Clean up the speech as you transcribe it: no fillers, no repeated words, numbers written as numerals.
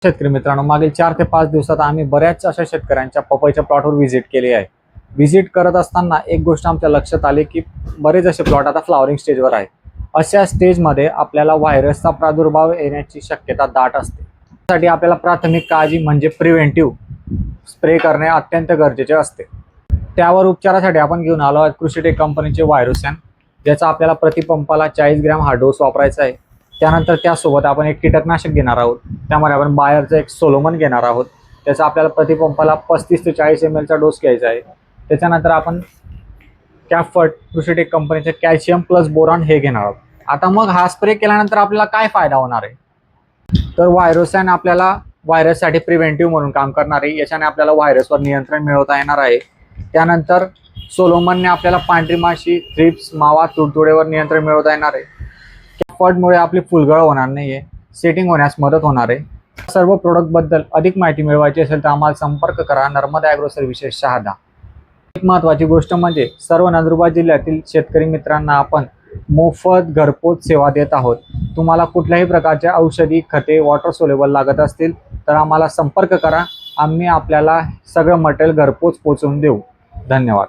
शेतकरी मित्रांनो, मागील 4 ते 5 दिवसात आम्ही बऱ्याच अशा शेतकऱ्यांच्या पपईच्या प्लॉटवर व्हिजिट केली आहे. व्हिजिट करत असताना एक गोष्ट आमच्या लक्षात आली की बरेच असे प्लॉट आता फ्लॉवरिंग स्टेजवर आहे. अशा स्टेजमध्ये आपल्याला व्हायरसचा प्रादुर्भाव येण्याची शक्यता दाट असते. त्यासाठी आपल्याला प्राथमिक काळजी म्हणजे प्रिव्हेंटिव्ह स्प्रे करणे अत्यंत गरजेचे असते. त्यावर उपचारासाठी आपण घेऊन आलो आहोत कृषीटेक कंपनीचे व्हायरोसॅन, ज्याचा आपल्याला प्रतिपंपाला 40 ग्रॅम हा डोस वापरायचा आहे. त्यानंतर त्यासोबत आपण एक कीटकनाशक घेणार आहोत. त्यामध्ये आपण बायरचा एक सोलोमन घेणार आहोत. त्याचा आपल्याला प्रतिपंपाला 35 ते 40 ml चा डोस घ्यायचा आहे. त्याच्यानंतर आपण कॅफर्ट कृषीटेक कंपनीचे कॅल्शियम प्लस बोरॉन हे घेणार आहोत. आता मग हा स्प्रे केल्यानंतर आपल्याला काय फायदा होणार आहे, तर व्हायरोसॅन आपल्याला व्हायरससाठी प्रिव्हेंटिव्ह म्हणून काम करणार आहे. याच्याने आपल्याला व्हायरसवर नियंत्रण मिळवता येणार आहे. त्यानंतर सोलोमनने आपल्याला पांढरी माशी, थ्रिप्स, मावा, तुडतुडेवर नियंत्रण मिळवता येणार आहे. कॅफर्टमुळे आपली फुलगळ होणार नाहीये, सेटिंग होण्यास मदत होणार आहे. सर्व प्रोडक्टबद्दल अधिक माहिती मिळवायची असेल तर आम्हाला संपर्क करा. Narmada agro services Shahada. एक महत्त्वाची गोष्ट म्हणजे सर्व नंदुरबार जिल्ह्यातील शेतकरी मित्रांना आपण मोफत घरपोच सेवा देत आहोत. तुम्हाला कुठल्याही प्रकारच्या औषधी, खते, वॉटर सोलेबल लागत असतील तर आम्हाला संपर्क करा. आम्ही आपल्याला सगळं मटेरियल घरपोच पोहोचवून देऊ. धन्यवाद.